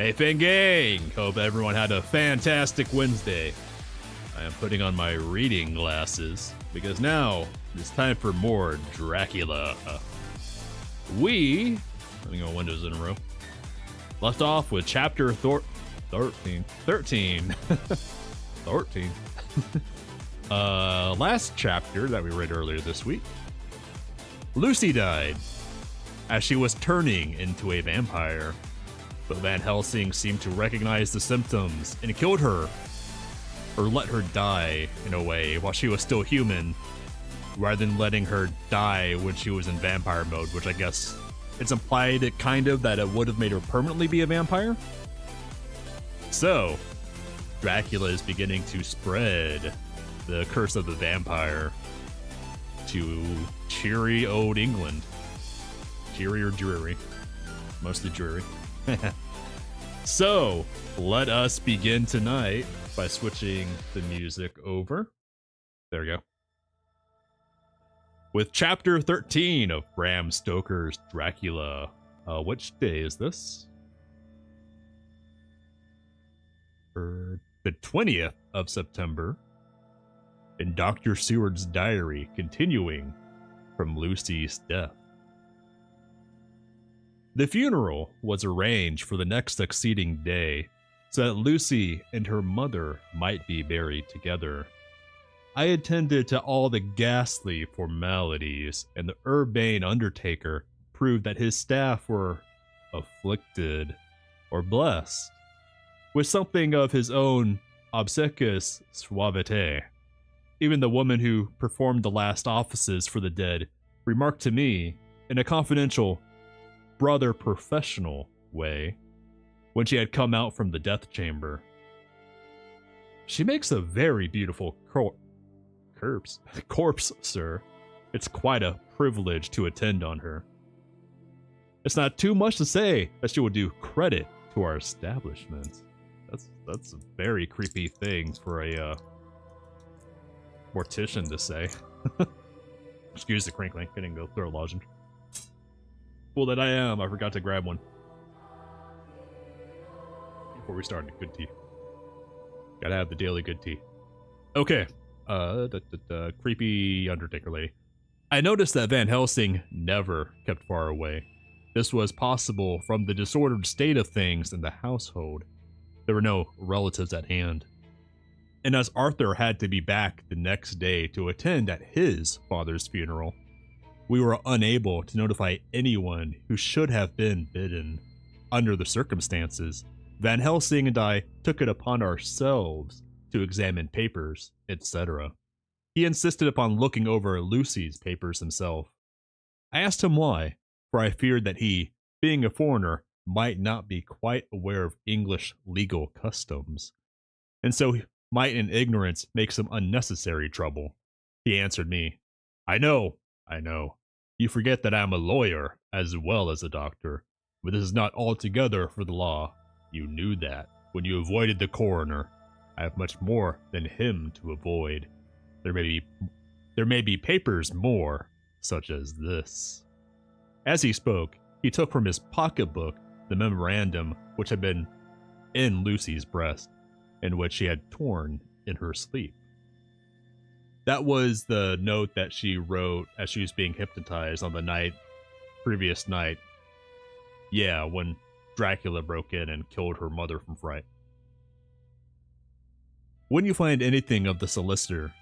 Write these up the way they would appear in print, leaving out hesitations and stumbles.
Hey Fan Gang! Hope everyone had a fantastic Wednesday. I am putting on my reading glasses because now it's time for more Dracula. Let me go windows in a row. Left off with chapter 13. 13. Last chapter that we read earlier this week. Lucy died as she was turning into a vampire. But Van Helsing seemed to recognize the symptoms and killed her, or let her die in a way while she was still human, rather than letting her die when she was in vampire mode, which I guess it's implied that it would have made her permanently be a vampire. So, Dracula is beginning to spread the curse of the vampire to cheery old England. Cheery or dreary? Mostly dreary. So, let us begin tonight by switching the music over. There we go. With chapter 13 of Bram Stoker's Dracula. Which day is this? The 20th of September. In Dr. Seward's diary, continuing from Lucy's death. The funeral was arranged for the next succeeding day so that Lucy and her mother might be buried together. I attended to all the ghastly formalities, and the urbane undertaker proved that his staff were afflicted or blessed with something of his own obsequious suavite. Even the woman who performed the last offices for the dead remarked to me in a confidential, rather professional way when she had come out from the death chamber. She makes a very beautiful corpse, sir. It's quite a privilege to attend on her. It's not too much to say that she will do credit to our establishment. That's a very creepy thing for a mortician to say. Excuse the crinkling, couldn't go throw a lozenge. Fool that I am, I forgot to grab one before we started. Good tea. Gotta have the daily good tea. Okay. Creepy undertaker lady. I noticed that Van Helsing never kept far away. This was possible from the disordered state of things in the household. There were no relatives at hand. And as Arthur had to be back the next day to attend at his father's funeral, we were unable to notify anyone who should have been bidden. Under the circumstances, Van Helsing and I took it upon ourselves to examine papers, etc. He insisted upon looking over Lucy's papers himself. I asked him why, for I feared that he, being a foreigner, might not be quite aware of English legal customs, and so might in ignorance make some unnecessary trouble. He answered me, I know. You forget that I am a lawyer as well as a doctor, but this is not altogether for the law. You knew that when you avoided the coroner. I have much more than him to avoid. There may be papers more, such as this. As he spoke, he took from his pocketbook the memorandum which had been in Lucy's breast, and which she had torn in her sleep. That was the note that she wrote as she was being hypnotized on the previous night. Yeah, when Dracula broke in and killed her mother from fright. When you find anything of the solicitor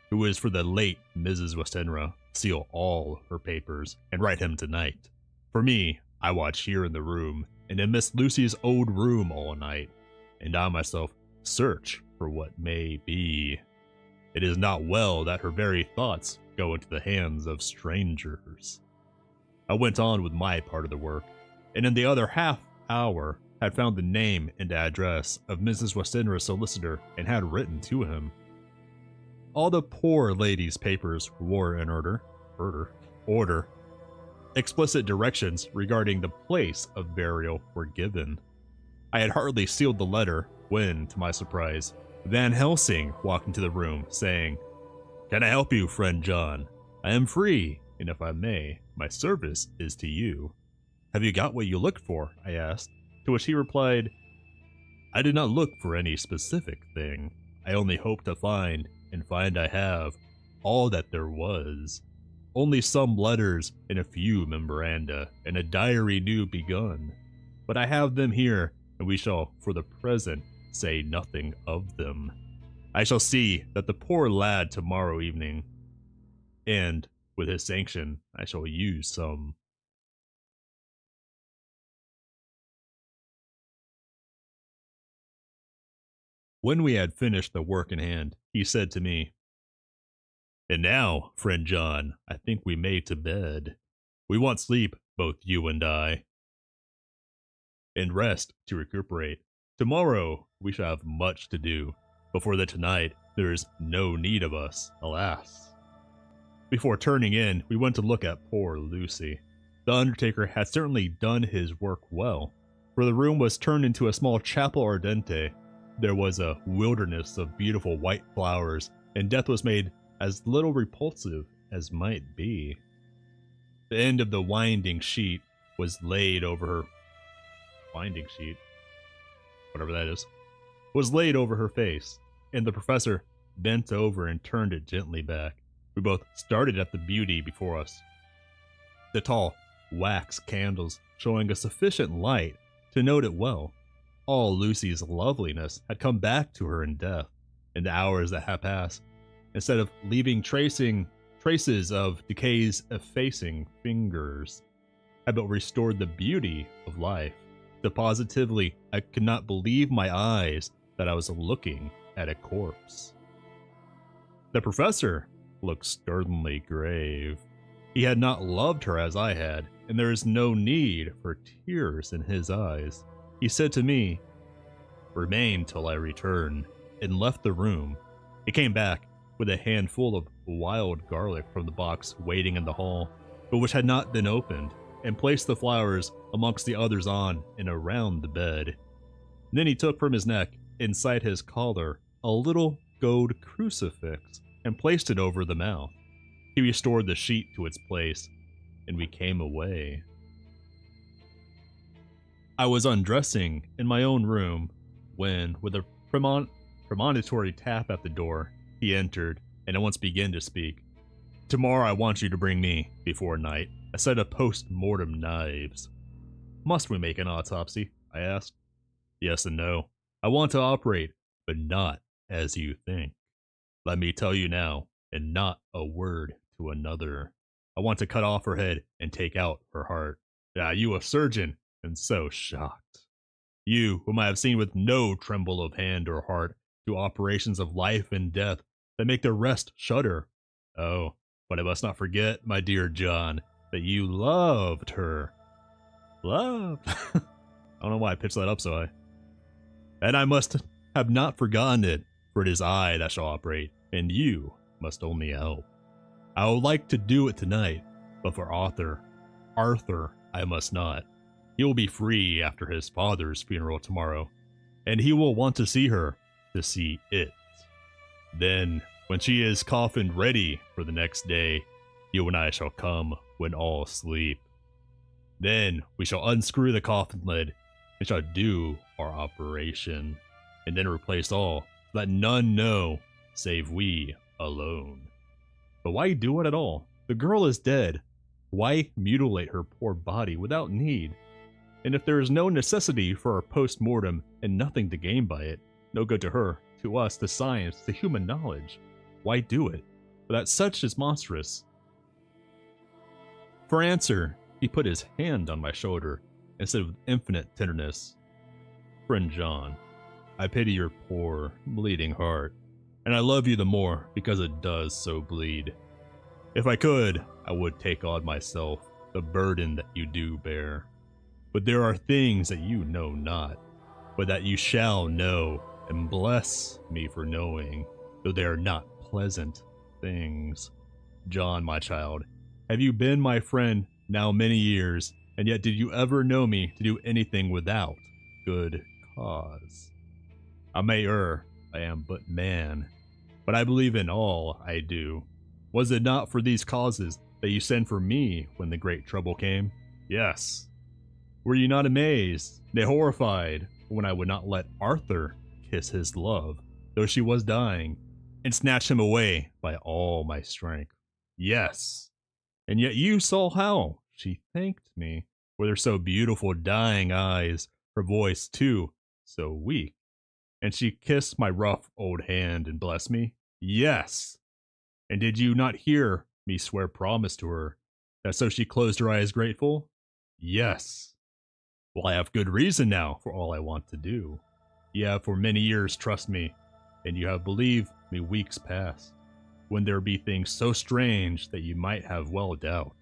who is for the late Mrs. Westenra, seal all her papers and write him tonight. For me, I watch here in the room and in Miss Lucy's old room all night, and I myself search for what may be. It is not well that her very thoughts go into the hands of strangers. I went on with my part of the work, and in the other half hour had found the name and address of Mrs. Westenra's solicitor and had written to him. All the poor lady's papers were in order. Explicit directions regarding the place of burial were given. I had hardly sealed the letter when, to my surprise, Van Helsing walked into the room, saying, "Can I help you, friend John? I am free, and if I may, my service is to you." Have you got what you looked for? I asked, to which he replied, I did not look for any specific thing. I only hope to find, and find I have, all that there was. Only some letters and a few memoranda, and a diary new begun. But I have them here, and we shall, for the present, say nothing of them. I shall see that the poor lad tomorrow evening, and, with his sanction, I shall use some. When we had finished the work in hand, he said to me, And now, friend John, I think we may to bed. We want sleep, both you and I, and rest to recuperate. Tomorrow we shall have much to do, but for the tonight there is no need of us, alas. Before turning in, we went to look at poor Lucy. The undertaker had certainly done his work well, for the room was turned into a small chapel ardente. There was a wilderness of beautiful white flowers, and death was made as little repulsive as might be. The end of the winding sheet was laid over her winding sheet, whatever that is, was laid over her face, and the professor bent over and turned it gently back. We both started at the beauty before us. The tall wax candles showing a sufficient light to note it well. All Lucy's loveliness had come back to her in death, in the hours that had passed, instead of leaving traces of decay's effacing fingers, had but restored the beauty of life. So positively, I could not believe my eyes that I was looking at a corpse. The professor looked sternly grave. He had not loved her as I had, and there is no need for tears in his eyes. He said to me, Remain till I return, and left the room. He came back with a handful of wild garlic from the box waiting in the hall, but which had not been opened, and placed the flowers amongst the others on and around the bed. Then he took from his neck, inside his collar, a little gold crucifix, and placed it over the mouth. He restored the sheet to its place, and we came away. I was undressing in my own room when, with a premonitory tap at the door, he entered and at once began to speak. Tomorrow I want you to bring me, before night, a set of post-mortem knives. Must we make an autopsy? I asked. Yes and no. I want to operate, but not as you think. Let me tell you now, and not a word to another. I want to cut off her head and take out her heart. Ah, you a surgeon, and so shocked. You, whom I have seen with no tremble of hand or heart, do operations of life and death that make the rest shudder. Oh, but I must not forget, my dear John, that you loved her. Loved? I don't know why I pitched that up so high. And I must have not forgotten it, for it is I that shall operate, and you must only help. I would like to do it tonight, but for Arthur, I must not. He will be free after his father's funeral tomorrow, and he will want to see her, to see it. Then, when she is coffined ready for the next day, you and I shall come when all sleep. Then we shall unscrew the coffin lid and shall do our operation, and then replace all, let none know, save we alone. But why do it at all? The girl is dead. Why mutilate her poor body without need? And if there is no necessity for a post-mortem and nothing to gain by it, no good to her, to us, to science, to human knowledge, why do it? For that such is monstrous. For answer, he put his hand on my shoulder and said with infinite tenderness, Friend John, I pity your poor, bleeding heart, and I love you the more because it does so bleed. If I could, I would take on myself the burden that you do bear. But there are things that you know not, but that you shall know, and bless me for knowing, though they are not pleasant things. John, my child, have you been my friend now many years, and yet did you ever know me to do anything without good cause? I may err, I am but man, but I believe in all I do. Was it not for these causes that you sent for me when the great trouble came? Yes, Were you not amazed, nay horrified, when I would not let Arthur kiss his love, though she was dying, and snatch him away by all my strength? Yes, and yet you saw how she thanked me, with her so beautiful dying eyes, her voice too so weak, and she kissed my rough old hand and blessed me? Yes, and did you not hear me swear promise to her, that so she closed her eyes grateful? Yes. Well, I have good reason now for all I want to do. You have for many years trust me, and you have believed me weeks past, when there be things so strange that you might have well doubt.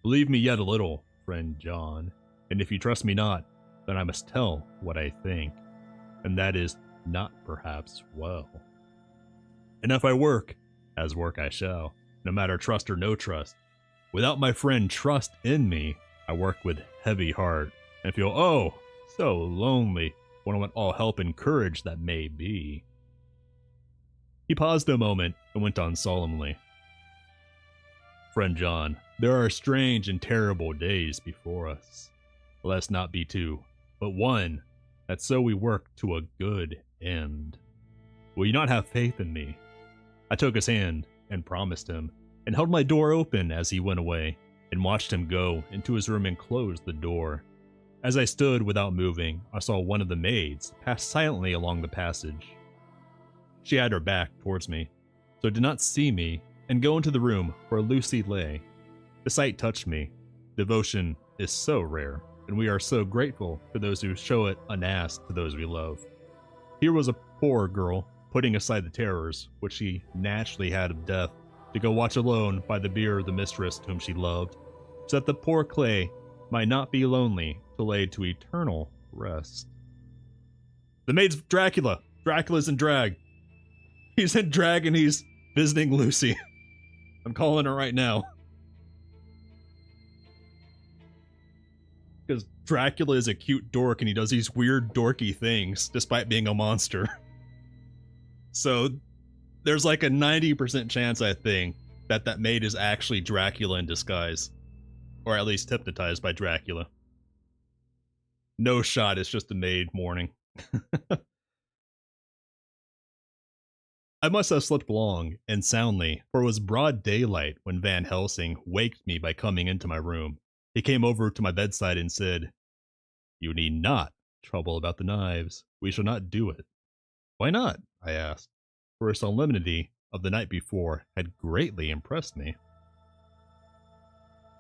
Believe me yet a little, friend John, and if you trust me not, then I must tell what I think, and that is not perhaps well. And if I work, as work I shall, no matter trust or no trust, without my friend trust in me, I work with heavy heart, and feel, oh, so lonely, when I want all help and courage that may be. He paused a moment and went on solemnly. Friend John, there are strange and terrible days before us. Let us not be two, but one, that so we work to a good end. Will you not have faith in me? I took his hand and promised him, and held my door open as he went away, and watched him go into his room and close the door. As I stood without moving, I saw one of the maids pass silently along the passage. She had her back towards me, so did not see me, and go into the room where Lucy lay. The sight touched me. Devotion is so rare, and we are so grateful to those who show it unasked to those we love. Here was a poor girl, putting aside the terrors which she naturally had of death, to go watch alone by the bier of the mistress whom she loved, so that the poor clay might not be lonely till laid to eternal rest. The maid's Dracula. Dracula's in drag. He's in drag and he's visiting Lucy. I'm calling her right now. Because Dracula is a cute dork and he does these weird dorky things despite being a monster. So there's like a 90% chance, I think, that that maid is actually Dracula in disguise. Or at least hypnotized by Dracula. No shot, it's just a maid mourning. I must have slept long and soundly, for it was broad daylight when Van Helsing waked me by coming into my room. He came over to my bedside and said, "You need not trouble about the knives. We shall not do it." "Why not?" I asked, for his solemnity of the night before had greatly impressed me.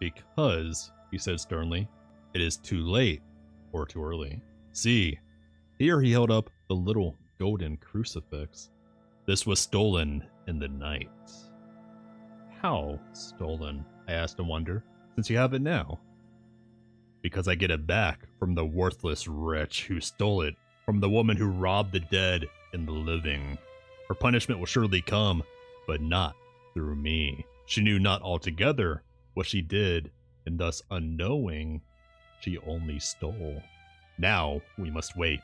"Because," he said sternly, "it is too late, or too early. See." Here he held up the little golden crucifix. "This was stolen in the night." "How stolen?" I asked in wonder, "since you have it now." "Because I get it back from the worthless wretch who stole it, from the woman who robbed the dead and the living. Her punishment will surely come, but not through me. She knew not altogether what she did, and thus unknowing, she only stole. Now we must wait."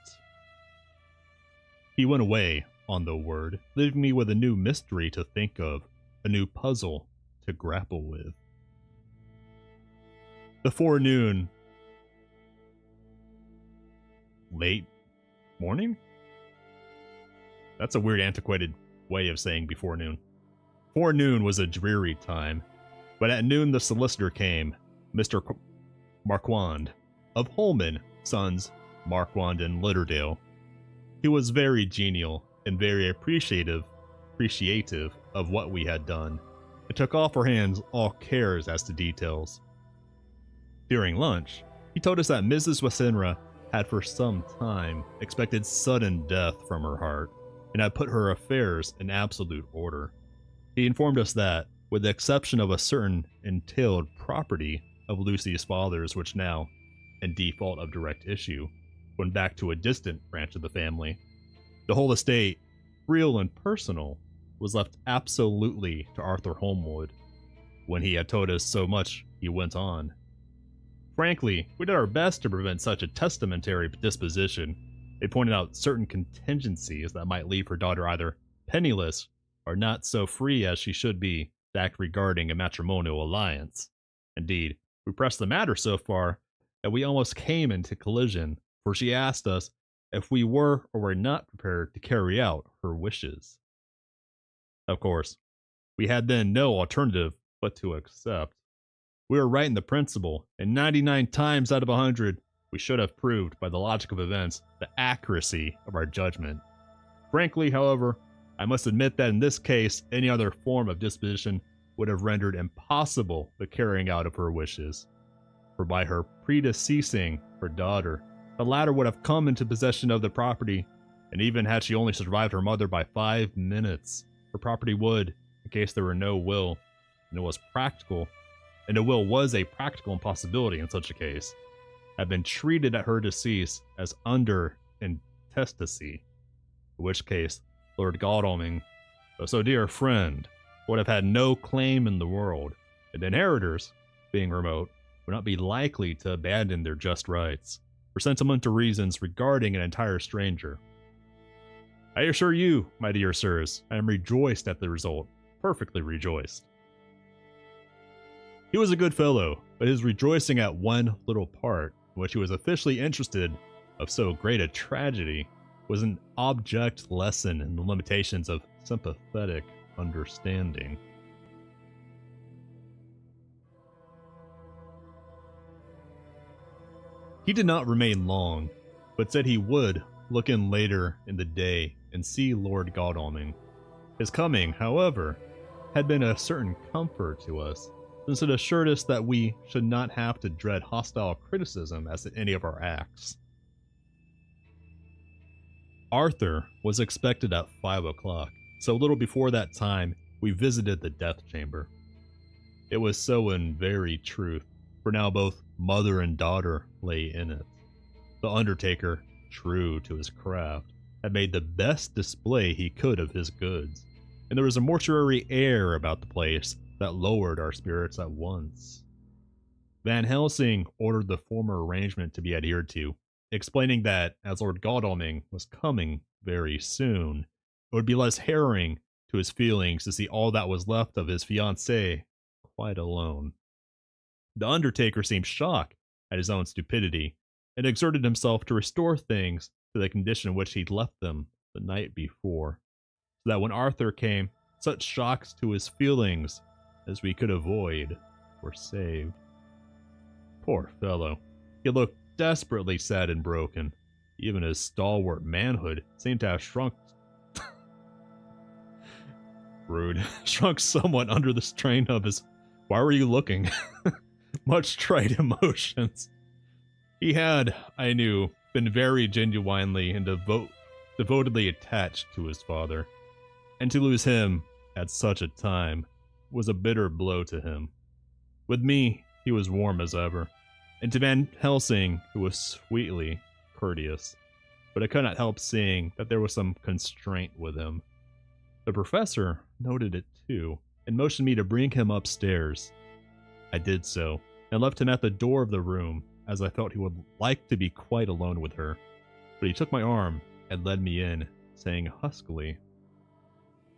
He went away on the word, leaving me with a new mystery to think of, a new puzzle to grapple with. The forenoon. Late morning? That's a weird antiquated way of saying before noon. Forenoon was a dreary time, but at noon the solicitor came, Mr. Marquand, of Holman, Sons, Marquand and Litterdale. He was very genial and very appreciative of what we had done, and took off our hands all cares as to details. During lunch, he told us that Mrs. Westenra had for some time expected sudden death from her heart, and had put her affairs in absolute order. He informed us that, with the exception of a certain entailed property of Lucy's father's which now, in default of direct issue, went back to a distant branch of the family, the whole estate, real and personal, was left absolutely to Arthur Holmwood. When he had told us so much, he went on. "Frankly, we did our best to prevent such a testamentary disposition. It pointed out certain contingencies that might leave her daughter either penniless or not so free as she should be to act regarding a matrimonial alliance. Indeed, we pressed the matter so far that we almost came into collision, for she asked us if we were or were not prepared to carry out her wishes. Of course, we had then no alternative but to accept. We were right in the principle, and 99 times out of 100, we should have proved by the logic of events the accuracy of our judgment. Frankly, however, I must admit that in this case, any other form of disposition would have rendered impossible the carrying out of her wishes. For by her predeceasing her daughter, the latter would have come into possession of the property, and even had she only survived her mother by 5 minutes, her property would, in case there were no will, and a will was a practical impossibility in such a case, have been treated at her decease as under intestacy, in which case Lord Godalming, though so dear a friend, would have had no claim in the world, and inheritors, being remote, would not be likely to abandon their just rights for sentimental reasons regarding an entire stranger. I assure you, my dear sirs, I am rejoiced at the result, perfectly rejoiced. He was a good fellow, but his rejoicing at one little part, in which he was officially interested of so great a tragedy, was an object lesson in the limitations of sympathetic understanding. He did not remain long, but said he would look in later in the day and see Lord Godalming. His coming, however, had been a certain comfort to us, since it assured us that we should not have to dread hostile criticism as to any of our acts. Arthur was expected at 5 o'clock, so a little before that time we visited the death chamber. It was so in very truth, for now both mother and daughter lay in it. The undertaker, true to his craft, had made the best display he could of his goods, and there was a mortuary air about the place that lowered our spirits at once. Van Helsing ordered the former arrangement to be adhered to, explaining that, as Lord Godalming was coming very soon, it would be less harrowing to his feelings to see all that was left of his fiancée quite alone. The undertaker seemed shocked at his own stupidity, and exerted himself to restore things to the condition in which he'd left them the night before, so that when Arthur came, such shocks to his feelings as we could avoid were saved. Poor fellow, he looked desperately sad and broken. Even his stalwart manhood seemed to have shrunk rude, shrunk somewhat under the strain of his "why were you looking?" much tried emotions. He had, I knew, been very genuinely and devotedly attached to his father, and to lose him at such a time was a bitter blow to him. With me, he was warm as ever, and to Van Helsing, he was sweetly courteous, but I could not help seeing that there was some constraint with him. The professor noted it too, and motioned me to bring him upstairs. I did so, and left him at the door of the room, as I felt he would like to be quite alone with her, but he took my arm and led me in, saying huskily,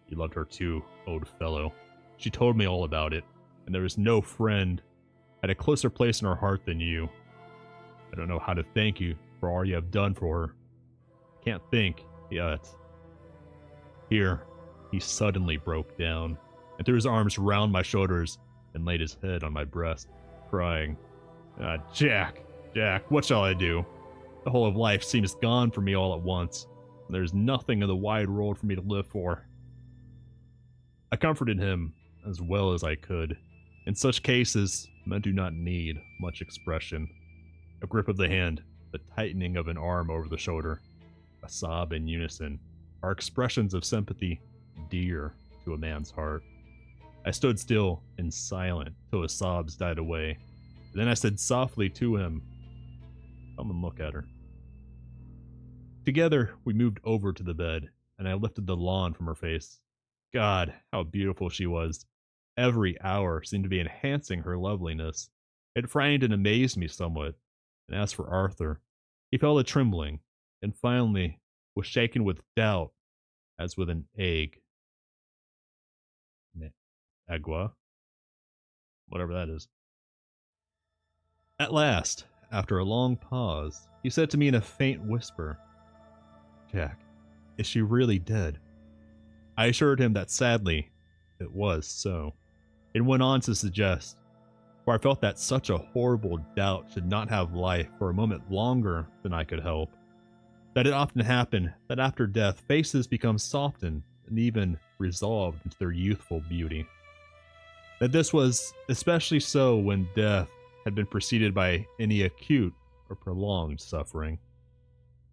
"You loved her too, old fellow. She told me all about it, and there is no friend had a closer place in her heart than you. I don't know how to thank you for all you have done for her. I can't think yet." Here, he suddenly broke down, and threw his arms round my shoulders, and laid his head on my breast, crying, Jack, what shall I do? The whole of life seems gone for me all at once, and there's nothing in the wide world for me to live for." I comforted him as well as I could. In such cases, men do not need much expression. A grip of the hand, the tightening of an arm over the shoulder, a sob in unison, are expressions of sympathy dear to a man's heart. I stood still and silent till his sobs died away. Then I said softly to him, "Come and look at her." Together, we moved over to the bed, and I lifted the lawn from her face. God, how beautiful she was! Every hour seemed to be enhancing her loveliness. It frightened and amazed me somewhat, and as for Arthur, he fell a trembling, and finally was shaken with doubt, as with an egg. Agua? Whatever that is. At last, after a long pause, he said to me in a faint whisper, "Jack, is she really dead?" I assured him that sadly, it was so, and went on to suggest, for I felt that such a horrible doubt should not have life for a moment longer than I could help, that it often happened that after death faces become softened and even resolved into their youthful beauty. That this was especially so when death had been preceded by any acute or prolonged suffering.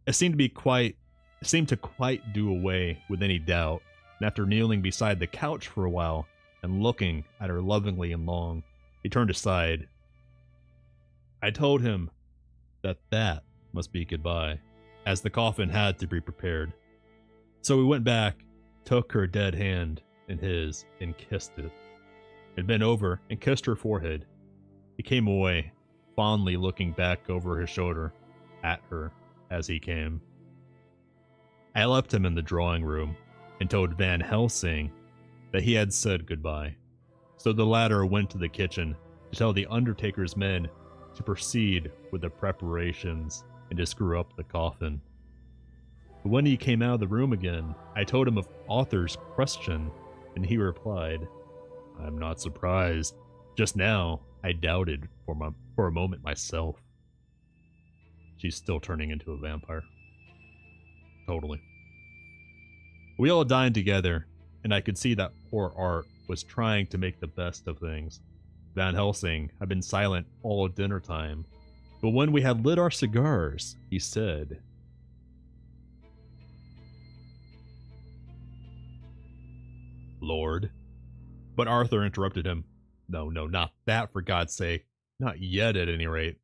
It seemed to quite do away with any doubt, and after kneeling beside the couch for a while and looking at her lovingly and long, he turned aside. I told him that must be goodbye, as the coffin had to be prepared. So we went back, took her dead hand in his, and kissed it, and bent over and kissed her forehead. He came away, fondly looking back over his shoulder at her as he came. I left him in the drawing room and told Van Helsing that he had said goodbye, so the latter went to the kitchen to tell the undertaker's men to proceed with the preparations and to screw up the coffin. But when he came out of the room again, I told him of Arthur's question, and he replied, "I'm not surprised. Just now, I doubted for a moment myself." She's still turning into a vampire. Totally. We all dined together, and I could see that poor Art was trying to make the best of things. Van Helsing had been silent all dinner time, but when we had lit our cigars, he said, "Lord." But Arthur interrupted him. No, not that, for God's sake. Not yet, at any rate.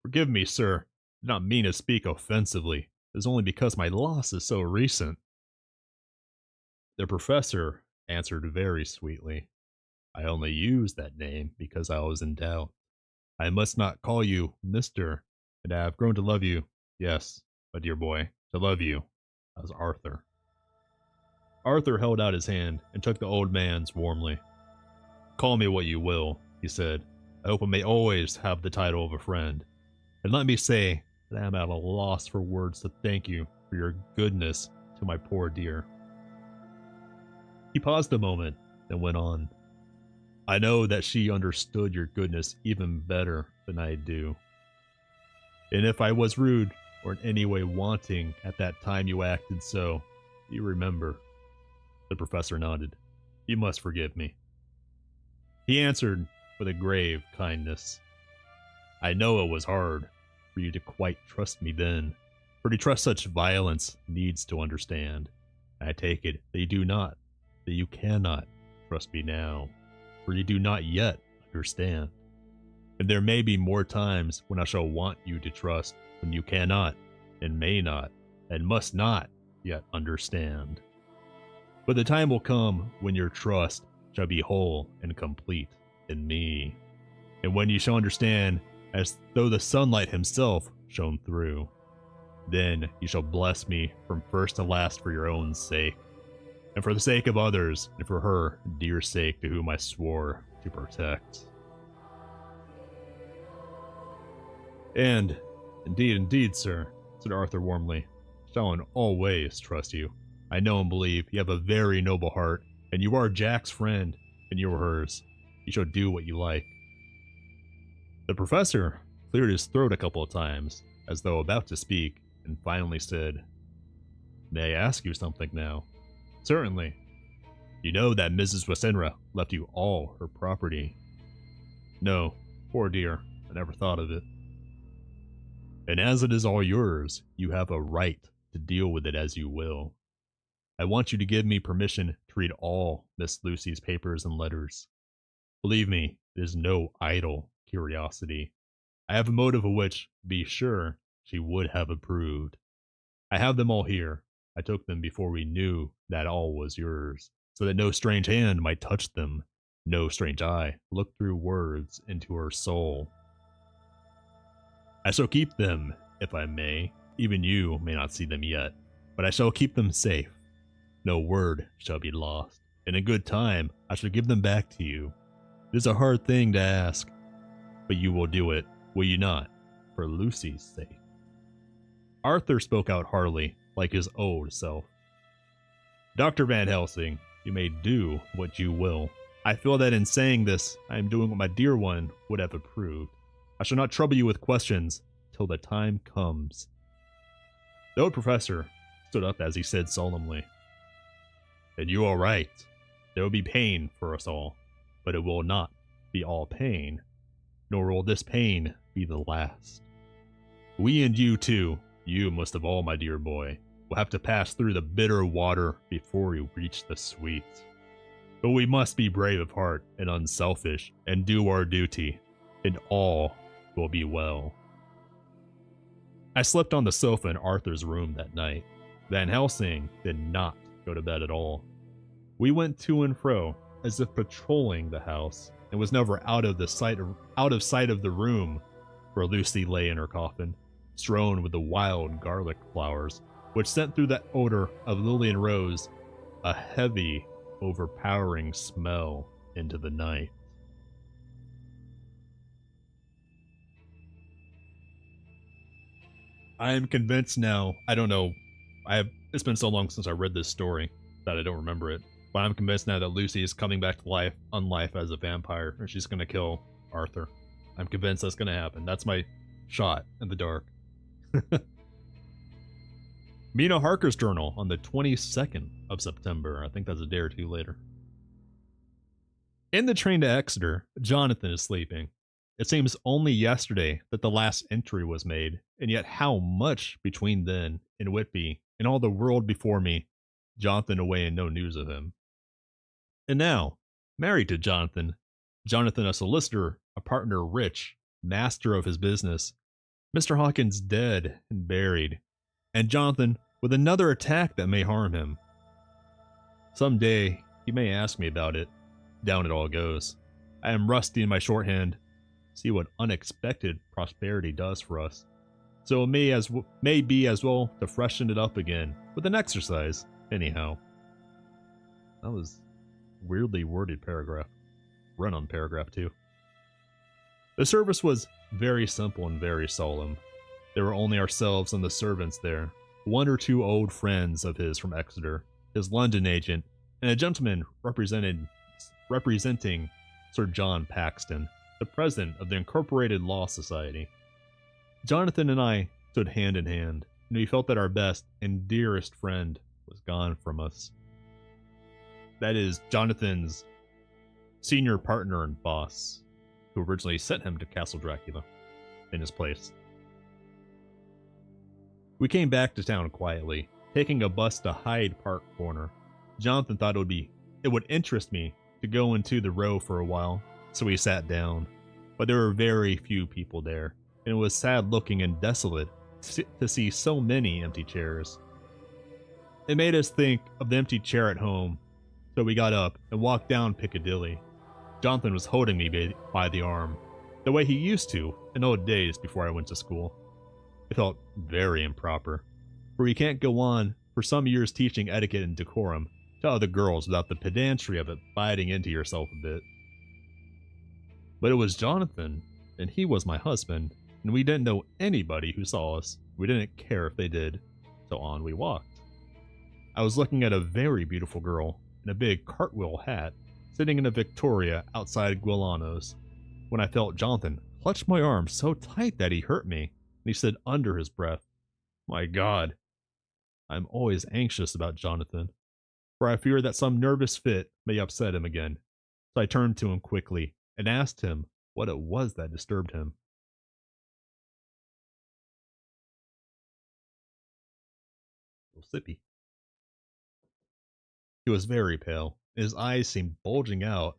Forgive me, sir. I did not mean to speak offensively. It is only because my loss is so recent. The professor answered very sweetly, "I only used that name because I was in doubt. I must not call you Mr., and I have grown to love you. Yes, my dear boy, to love you as Arthur." Arthur held out his hand and took the old man's warmly. "Call me what you will," he said. "I hope I may always have the title of a friend. And let me say that I am at a loss for words to thank you for your goodness to my poor dear." He paused a moment, then went on. "I know that she understood your goodness even better than I do. And if I was rude or in any way wanting at that time you acted so, you remember." The professor nodded. "You must forgive me." He answered with a grave kindness, "I know it was hard for you to quite trust me then, for to trust such violence needs to understand. I take it that you do not, that you cannot trust me now, for you do not yet understand. And there may be more times when I shall want you to trust, when you cannot, and may not, and must not yet understand. But the time will come when your trust shall be whole and complete in me, and when you shall understand as though the sunlight himself shone through. Then you shall bless me from first to last for your own sake, and for the sake of others, and for her dear sake to whom I swore to protect." "And, indeed, sir," said Arthur warmly, "shall in all ways trust you. I know and believe you have a very noble heart, and you are Jack's friend, and you are hers. You shall do what you like." The professor cleared his throat a couple of times, as though about to speak, and finally said, "May I ask you something now?" "Certainly." "You know that Mrs. Westenra left you all her property?" "No, poor dear, I never thought of it." "And as it is all yours, you have a right to deal with it as you will. I want you to give me permission to read all Miss Lucy's papers and letters. Believe me, it is no idle curiosity. I have a motive of which, be sure, she would have approved. I have them all here. I took them before we knew that all was yours, so that no strange hand might touch them, no strange eye look through words into her soul. I shall keep them, if I may. Even you may not see them yet, but I shall keep them safe. No word shall be lost. In a good time, I shall give them back to you. It is a hard thing to ask, but you will do it, will you not? for Lucy's sake. Arthur spoke out heartily, like his old self. Dr. Van Helsing, you may do what you will. I feel that in saying this, I am doing what my dear one would have approved. I shall not trouble you with questions till the time comes. The old professor stood up as he said solemnly, "And you are right. There will be pain for us all, but it will not be all pain, nor will this pain be the last. We and you too, you most of all, my dear boy, will have to pass through the bitter water before we reach the sweet. But we must be brave of heart and unselfish and do our duty, and all will be well." I slept on the sofa in Arthur's room that night. Van Helsing did not go to bed at all. We went to and fro, as if patrolling the house, and was never out of sight of the room where Lucy lay in her coffin, strewn with the wild garlic flowers, which sent through that odor of lily and rose a heavy, overpowering smell into the night. I am convinced now, I don't know, it's been so long since I read this story that I don't remember it, but I'm convinced now that Lucy is coming back to life, unlife as a vampire, and she's gonna kill Arthur. I'm convinced that's gonna happen. That's my shot in the dark. Mina Harker's journal on the 22nd of September. I think that's a day or two later. In the train to Exeter, Jonathan is sleeping. It seems only yesterday that the last entry was made, and yet how much between then and Whitby and all the world before me, Jonathan away and no news of him. And now, married to Jonathan a solicitor, a partner rich, master of his business, Mr. Hawkins dead and buried, and Jonathan with another attack that may harm him. Someday, he may ask me about it. Down it all goes. I am rusty in my shorthand. See what unexpected prosperity does for us. So it may be as well to freshen it up again with an exercise, anyhow. That was a weirdly worded paragraph. Run on paragraph 2. The service was very simple and very solemn. There were only ourselves and the servants there, one or two old friends of his from Exeter, his London agent, and a gentleman representing Sir John Paxton, the president of the Incorporated Law Society. Jonathan and I stood hand in hand, and we felt that our best and dearest friend was gone from us. That is, Jonathan's senior partner and boss, who originally sent him to Castle Dracula in his place. We came back to town quietly, taking a bus to Hyde Park Corner. Jonathan thought it would interest me to go into the row for a while, so we sat down. But there were very few people there, and it was sad looking and desolate to see so many empty chairs. It made us think of the empty chair at home, so we got up and walked down Piccadilly. Jonathan was holding me by the arm, the way he used to in old days before I went to school. It felt very improper, for you can't go on for some years teaching etiquette and decorum to other girls without the pedantry of it biting into yourself a bit. But it was Jonathan, and he was my husband, and we didn't know anybody who saw us. We didn't care if they did, so on we walked. I was looking at a very beautiful girl in a big cartwheel hat, sitting in a Victoria outside Guilano's, when I felt Jonathan clutch my arm so tight that he hurt me, and he said under his breath, "My God, I'm always anxious about Jonathan, for I fear that some nervous fit may upset him again." So I turned to him quickly and asked him what it was that disturbed him. A little sippy. He was very pale, and his eyes seemed bulging out,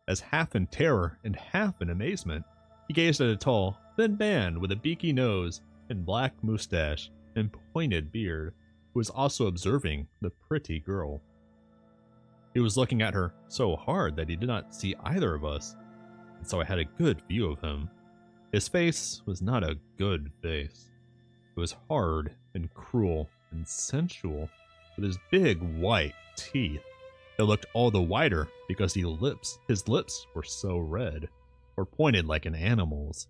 as half in terror and half in amazement. He gazed at a tall, thin man with a beaky nose and black moustache and pointed beard, who was also observing the pretty girl. He was looking at her so hard that he did not see either of us, and so I had a good view of him. His face was not a good face. It was hard and cruel and sensual, with his big white teeth. It looked all the whiter because his lips were so red, or pointed like an animal's.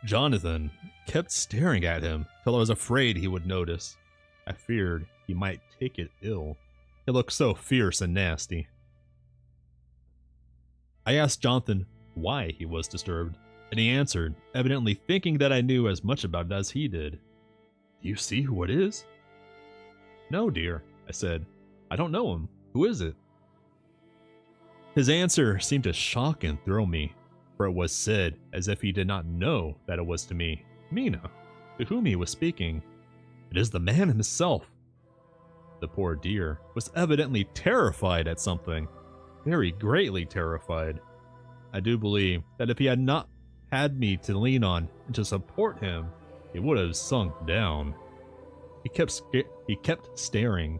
Jonathan kept staring at him till I was afraid he would notice. I feared he might take it ill. It looked so fierce and nasty. I asked Jonathan why he was disturbed, and he answered, evidently thinking that I knew as much about it as he did. Do you see who it is? No, dear, I said. I don't know him. Who is it? His answer seemed to shock and thrill me, for it was said as if he did not know that it was to me, Mina, to whom he was speaking. It is the man himself. The poor dear was evidently terrified at something, very greatly terrified. I do believe that if he had not had me to lean on and to support him, he would have sunk down. He kept staring.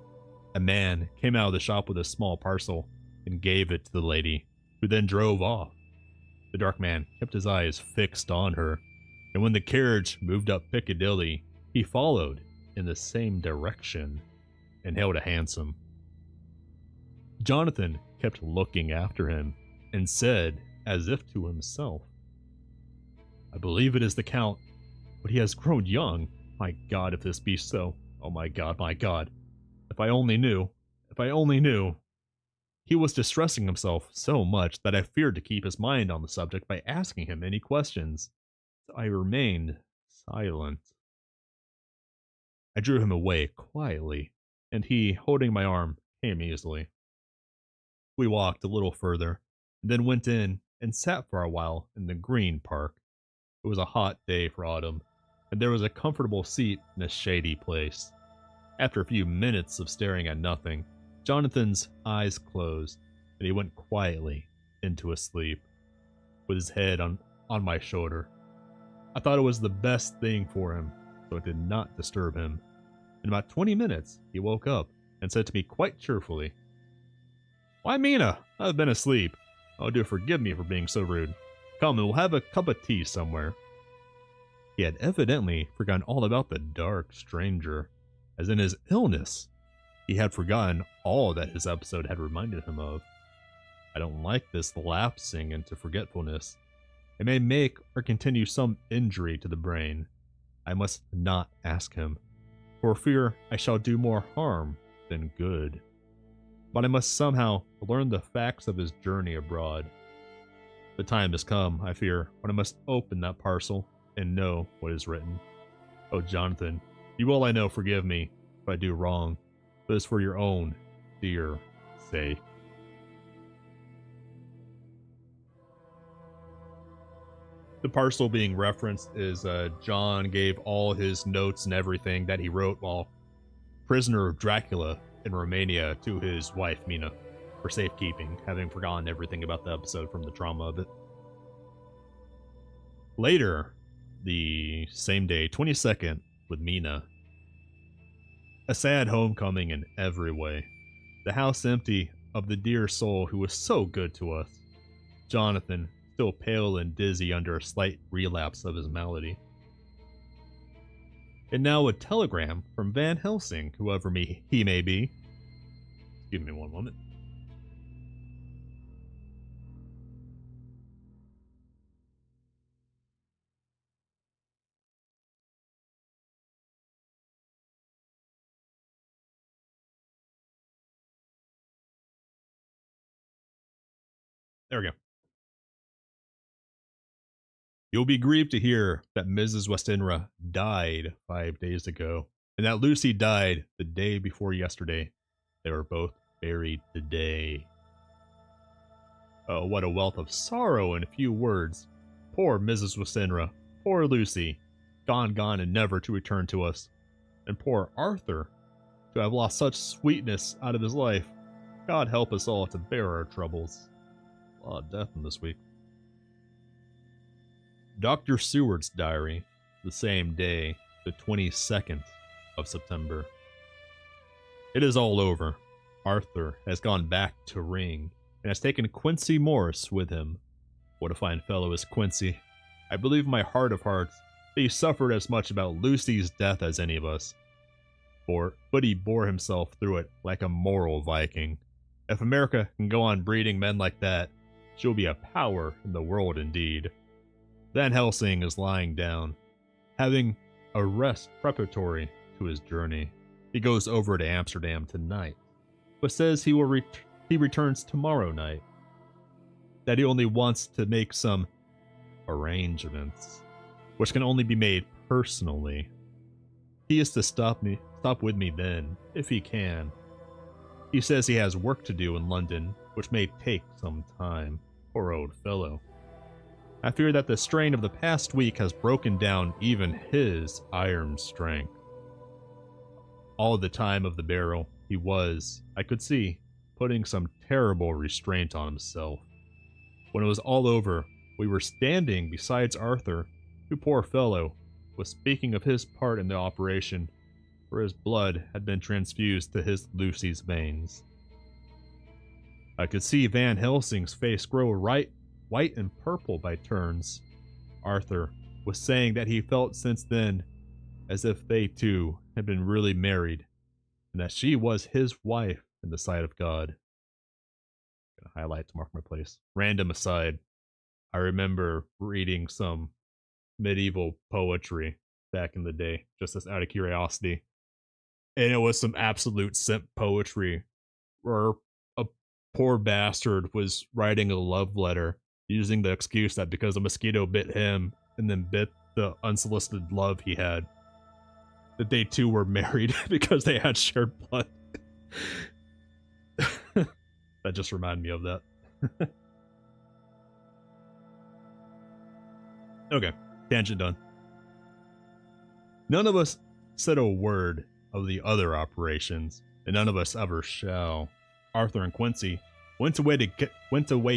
A man came out of the shop with a small parcel and gave it to the lady, who then drove off. The dark man kept his eyes fixed on her, and when the carriage moved up Piccadilly, he followed in the same direction and hailed a hansom. Jonathan kept looking after him and said, as if to himself, I believe it is the Count, but he has grown young. My God, if this be so. Oh my God, my God. If I only knew. If I only knew. He was distressing himself so much that I feared to keep his mind on the subject by asking him any questions. So I remained silent. I drew him away quietly, and he, holding my arm, came easily. We walked a little further, and then went in and sat for a while in the Green Park. It was a hot day for autumn, and there was a comfortable seat in a shady place. After a few minutes of staring at nothing, Jonathan's eyes closed, and he went quietly into a sleep, with his head on my shoulder. I thought it was the best thing for him, so it did not disturb him. In about 20 minutes, he woke up and said to me quite cheerfully, Why, Mina, I've been asleep. Oh, do forgive me for being so rude. Come and we'll have a cup of tea somewhere. He had evidently forgotten all about the dark stranger, as in his illness. He had forgotten all that his episode had reminded him of. I don't like this lapsing into forgetfulness. It may make or continue some injury to the brain. I must not ask him, for fear I shall do more harm than good. But I must somehow learn the facts of his journey abroad. The time has come, I fear, when I must open that parcel and know what is written. Oh, Jonathan, you will, I know, forgive me if I do wrong, but it's for your own dear sake. The parcel being referenced is John gave all his notes and everything that he wrote while prisoner of Dracula in Romania to his wife, Mina, for safekeeping, having forgotten everything about the episode from the trauma of it. Later, the same day, 22nd, with Mina. A sad homecoming in every way. The house empty of the dear soul who was so good to us. Jonathan, still pale and dizzy under a slight relapse of his malady. And now a telegram from Van Helsing, whoever he may be. Give me one moment. There we go. You'll be grieved to hear that Mrs. Westenra died 5 days ago, and that Lucy died the day before yesterday. They were both buried today. Oh, what a wealth of sorrow in a few words. Poor Mrs. Westenra, poor Lucy, gone and never to return to us. And poor Arthur, to have lost such sweetness out of his life. God help us all to bear our troubles. A lot of death in this week. Dr. Seward's diary, the same day, the 22nd of September. It is all over. Arthur has gone back to Ring and has taken Quincy Morris with him. What a fine fellow is Quincy. I believe in my heart of hearts that he suffered as much about Lucy's death as any of us. But he bore himself through it like a moral Viking. If America can go on breeding men like that, she'll be a power in the world indeed. Van Helsing is lying down, having a rest preparatory to his journey. He goes over to Amsterdam tonight, but says he returns tomorrow night. That he only wants to make some arrangements, which can only be made personally. He is to stop with me then, if he can. He says he has work to do in London, which may take some time. Poor old fellow. I fear that the strain of the past week has broken down even his iron strength. All the time of the barrel, he was, I could see, putting some terrible restraint on himself. When it was all over, we were standing beside Arthur, who, poor fellow, was speaking of his part in the operation, where his blood had been transfused to his Lucy's veins. I could see Van Helsing's face grow white and purple by turns. Arthur was saying that he felt since then as if they two had been really married, and that she was his wife in the sight of God. Gonna highlight to mark my place. Random aside, I remember reading some medieval poetry back in the day, just as out of curiosity. And it was some absolute simp poetry where a poor bastard was writing a love letter using the excuse that because a mosquito bit him and then bit the unsolicited love he had, that they two were married because they had shared blood. That just reminded me of that. Okay, tangent done. None of us said a word of the other operations, and none of us ever shall. Arthur and Quincy went away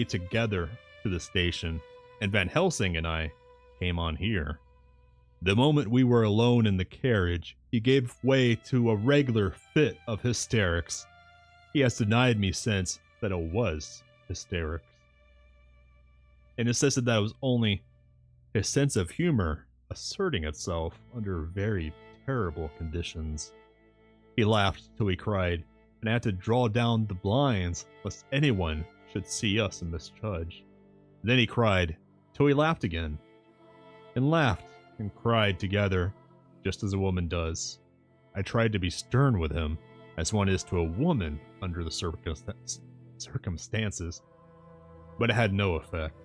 together to the station, and Van Helsing and I came on here. The moment we were alone in the carriage, he gave way to a regular fit of hysterics. He has denied me since that it was hysterics, and insisted that it was only his sense of humor asserting itself under very terrible conditions. He laughed till he cried, and I had to draw down the blinds lest anyone should see us and misjudge. Then he cried till he laughed again, and laughed and cried together, just as a woman does. I tried to be stern with him, as one is to a woman under the circumstances, but it had no effect.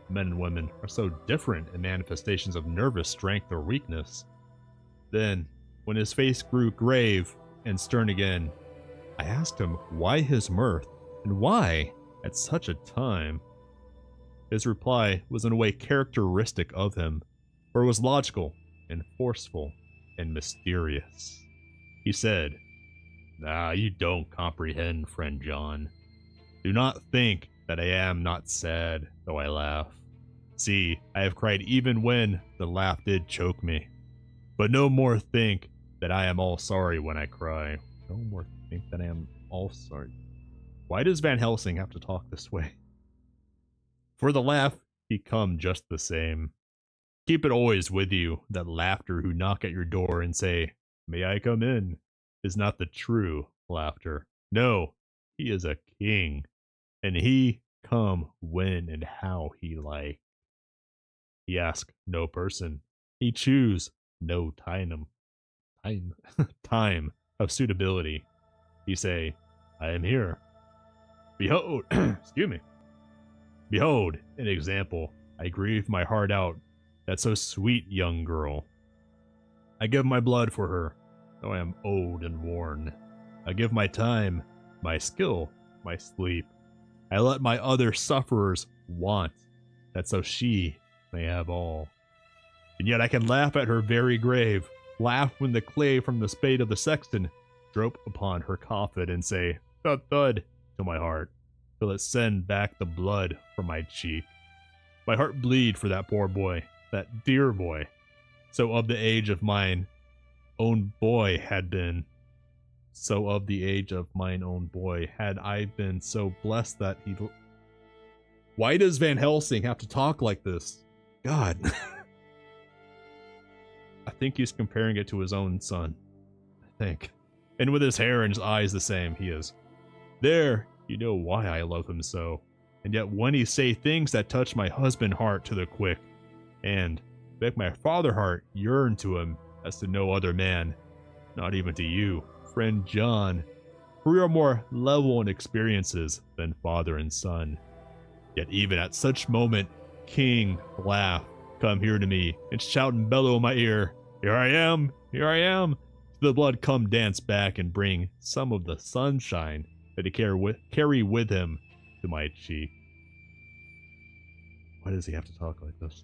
Men and women are so different in manifestations of nervous strength or weakness. Then, when his face grew grave and stern again, I asked him why his mirth, and why at such a time. His reply was in a way characteristic of him, for it was logical and forceful and mysterious. He said, you don't comprehend, friend John. Do not think that I am not sad, though I laugh. See, I have cried even when the laugh did choke me. But no more think that I am all sorry when I cry. No more think that I am all sorry. Why does Van Helsing have to talk this way? For the laugh, he come just the same. Keep it always with you, that laughter who knock at your door and say, "May I come in?" is not the true laughter. No, he is a king, and he come when and how he like. He ask no person. He choose no time of suitability. He say, I am here. Behold, excuse me. Behold, an example. I grieve my heart out, that so sweet young girl. I give my blood for her, though I am old and worn. I give my time, my skill, my sleep. I let my other sufferers want, that so she may have all. And yet I can laugh at her very grave, laugh when the clay from the spade of the sexton drop upon her coffin and say, thud thud, to my heart, till it send back the blood from my cheek. My heart bleed for that poor boy, that dear boy, so of the age of mine own boy had been. So of the age of mine own boy had I been so blessed that he... Why does Van Helsing have to talk like this? God. I think he's comparing it to his own son. I think. And with his hair and his eyes the same, he is. There, you know why I love him so. And yet when he say things that touch my husband heart to the quick, and make my father heart yearn to him as to no other man, not even to you, friend John, for we are more level in experiences than father and son. Yet even at such moment, King laugh, come here to me, and shout and bellow in my ear, here I am, here I am. The blood come dance back and bring some of the sunshine that he carry with him to my cheek. Why does he have to talk like this?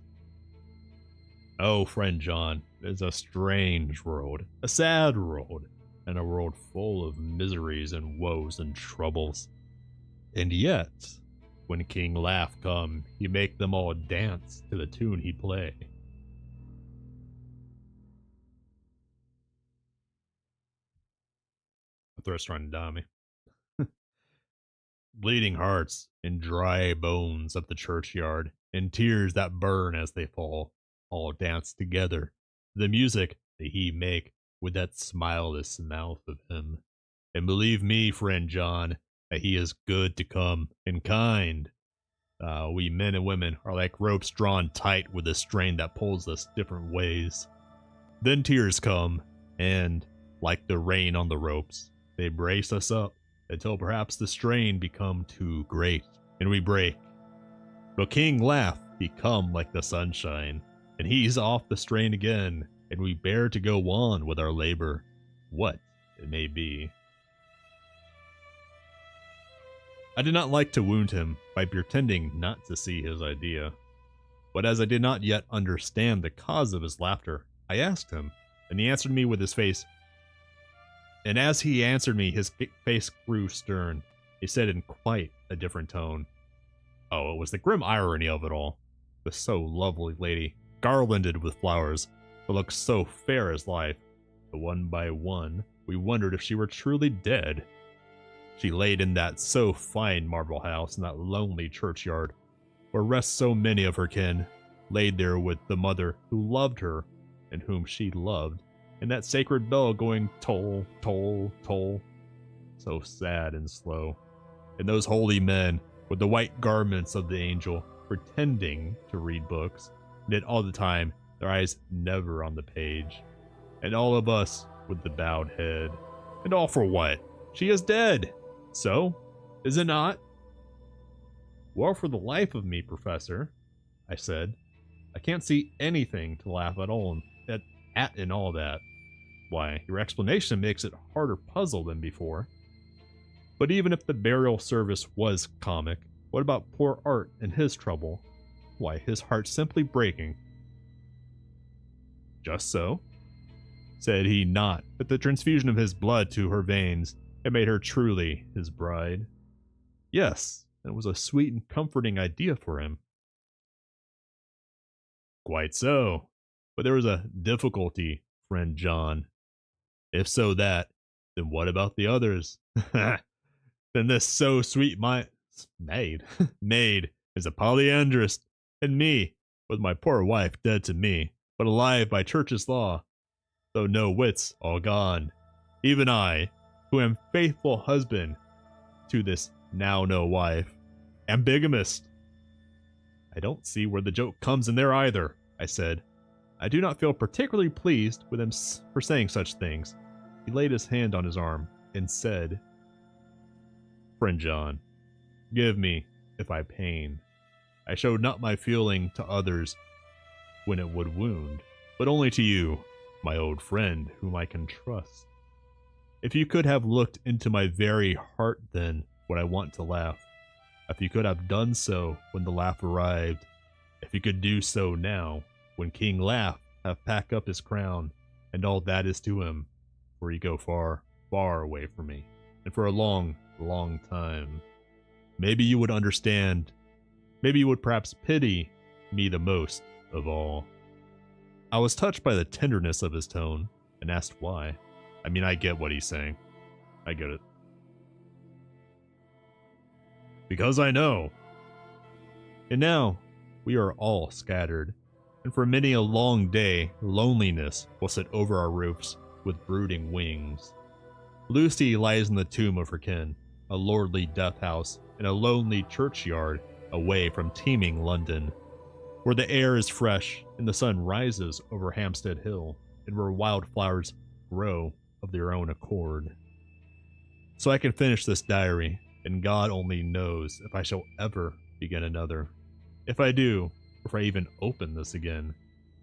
Oh, friend John, it is a strange world, a sad world, and a world full of miseries and woes and troubles. And yet, when King Laugh come, he make them all dance to the tune he play. The threat's trying to die me. Bleeding hearts and dry bones of the churchyard, and tears that burn as they fall, all dance together to the music that he make with that smileless mouth of him. And believe me, friend John, that he is good to come and kind. We men and women are like ropes drawn tight with a strain that pulls us different ways. Then tears come, and, like the rain on the ropes, they brace us up until perhaps the strain become too great, and we break. But King Laugh, he come like the sunshine, and he's off the strain again, and we bear to go on with our labor, what it may be. I did not like to wound him by pretending not to see his idea, but as I did not yet understand the cause of his laughter, I asked him, and he answered me with his face. And as he answered me, his face grew stern. He said in quite a different tone, oh, it was the grim irony of it all. The so lovely lady, garlanded with flowers, that looked so fair as life, but one by one, we wondered if she were truly dead. She laid in that so fine marble house in that lonely churchyard, where rest so many of her kin, laid there with the mother who loved her, and whom she loved, and that sacred bell going toll, toll, toll, so sad and slow, and those holy men with the white garments of the angel pretending to read books, and yet all the time their eyes never on the page, and all of us with the bowed head, and all for what? She is dead! So, is it not? Well, for the life of me, Professor, I said, I can't see anything to laugh at all at in all that. Why, your explanation makes it a harder puzzle than before. But even if the burial service was comic, what about poor Art and his trouble? Why, his heart simply breaking. Just so, said he not, that the transfusion of his blood to her veins had made her truly his bride. Yes, it was a sweet and comforting idea for him. Quite so, but there was a difficulty, friend John. If so that, then what about the others? Then this so sweet maid is a polyandrist, and me, with my poor wife dead to me, but alive by church's law, though no wits all gone. Even I, who am faithful husband to this now no wife, am bigamist. I don't see where the joke comes in there either, I said. I do not feel particularly pleased with him for saying such things. He laid his hand on his arm and said, Friend John, give me, if I pain. I showed not my feeling to others when it would wound, but only to you, my old friend, whom I can trust. If you could have looked into my very heart then, would I want to laugh. If you could have done so when the laugh arrived, if you could do so now, when King Laugh have packed up his crown, and all that is to him, for he go far, far away from me, and for a long, long time. Maybe you would understand, maybe you would perhaps pity me the most of all. I was touched by the tenderness of his tone, and asked why. I mean, I get what he's saying. I get it. Because I know. And now, we are all scattered, and for many a long day, loneliness will sit over our roofs with brooding wings. Lucy lies in the tomb of her kin, a lordly death house in a lonely churchyard away from teeming London. where the air is fresh and the sun rises over Hampstead Hill, and where wildflowers grow of their own accord. So I can finish this diary, and God only knows if I shall ever begin another. If I do, or if I even open this again,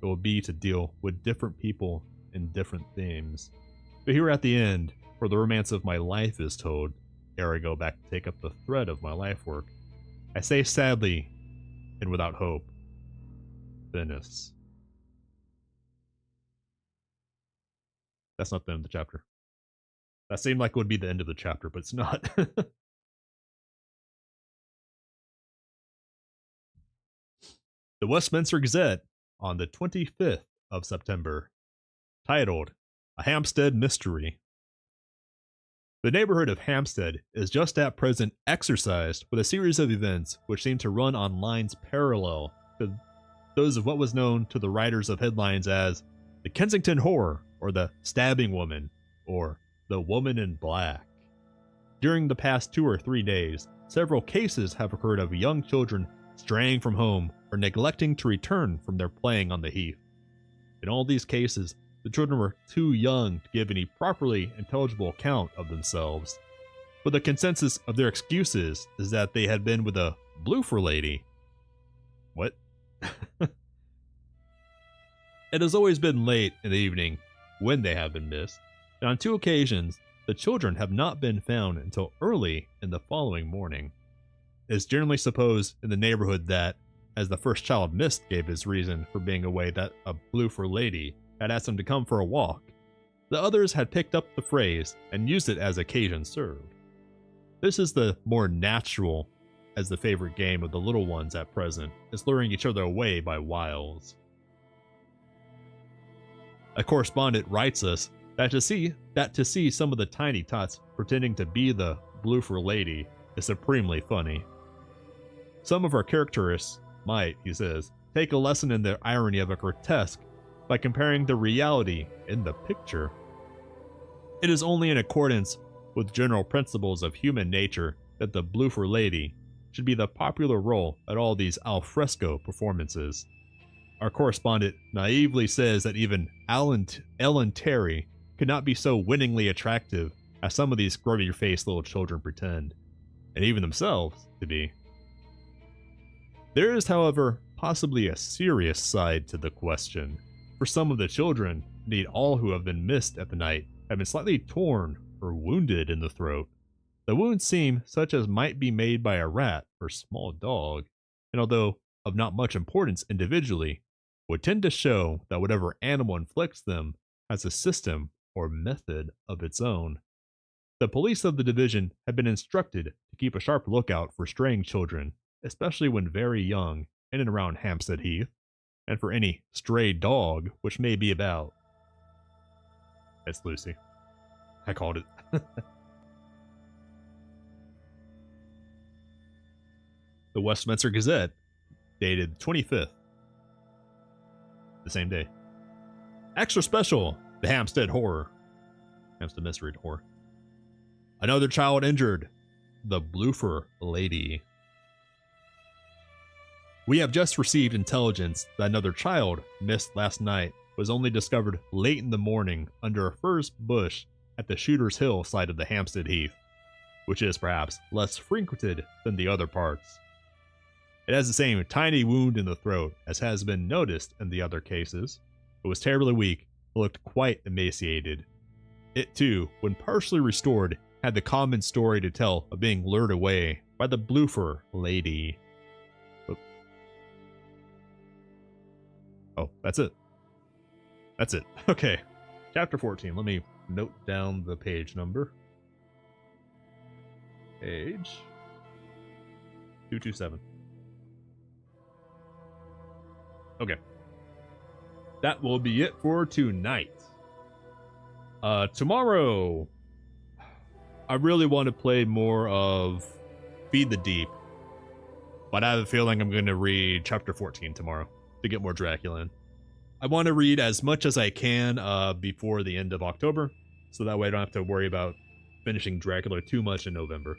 it will be to deal with different people and different themes. But here at the end, where the romance of my life is told, ere I go back to take up the thread of my life work, I say sadly and without hope, Venice. That's not the end of the chapter. That seemed like it would be the end of the chapter, but it's not. The Westminster Gazette on the 25th of September, titled, A Hampstead Mystery. The neighborhood of Hampstead is just at present exercised with a series of events which seem to run on lines parallel to those of what was known to the writers of headlines as the Kensington Horror, or the Stabbing Woman, or the Woman in Black. During the past 2 or 3 days, several cases have occurred of young children straying from home or neglecting to return from their playing on the heath. In all these cases, the children were too young to give any properly intelligible account of themselves, but the consensus of their excuses is that they had been with a bloofer lady. What? It has always been late in the evening when they have been missed, and on 2 occasions, the children have not been found until early in the following morning. It is generally supposed in the neighborhood that, as the first child missed gave his reason for being away that a bloofer lady had asked him to come for a walk, the others had picked up the phrase and used it as occasion served. This is the more natural, as the favorite game of the little ones at present is luring each other away by wiles. A correspondent writes us that to see some of the tiny tots pretending to be the bloofer lady is supremely funny. Some of our characterists might, he says, take a lesson in the irony of a grotesque by comparing the reality in the picture. It is only in accordance with general principles of human nature that the bloofer lady should be the popular role at all these al fresco performances. Our correspondent naively says that even Ellen Terry could not be so winningly attractive as some of these grubby-faced little children pretend, and even themselves to be. There is, however, possibly a serious side to the question, for some of the children, indeed all who have been missed at the night, have been slightly torn or wounded in the throat. The wounds seem such as might be made by a rat or small dog, and although of not much importance individually, would tend to show that whatever animal inflicts them has a system or method of its own. The police of the division have been instructed to keep a sharp lookout for straying children, especially when very young, in and around Hampstead Heath, and for any stray dog which may be about. It's Lucy. I called it. The Westminster Gazette, dated 25th, the same day. Extra special, the Hampstead Horror. Hampstead Mystery Horror. Another child injured, the bloofer lady. We have just received intelligence that another child missed last night was only discovered late in the morning under a furze bush at the Shooter's Hill side of the Hampstead Heath, which is perhaps less frequented than the other parts. It has the same tiny wound in the throat as has been noticed in the other cases. It was terribly weak, but looked quite emaciated. It too, when partially restored, had the common story to tell of being lured away by the bloofer lady. Oh, that's it. That's it. Okay. Chapter 14. Let me note down the page number. Page 227. Okay. That will be it for tonight. Tomorrow, I really want to play more of Feed the Deep, but I have a feeling I'm going to read chapter 14 tomorrow to get more Dracula in. I want to read as much as I can before the end of October, so that way I don't have to worry about finishing Dracula too much in November.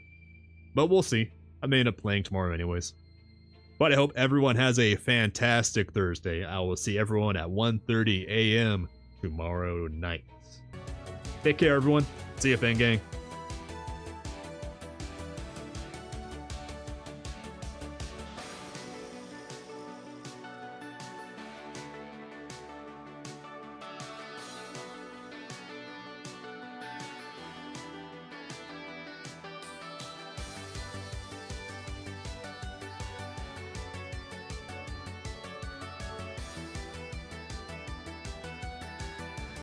But we'll see. I may end up playing tomorrow anyways. But I hope everyone has a fantastic Thursday. I will see everyone at 1:30 a.m. tomorrow night. Take care, everyone. See you, Fan Gang.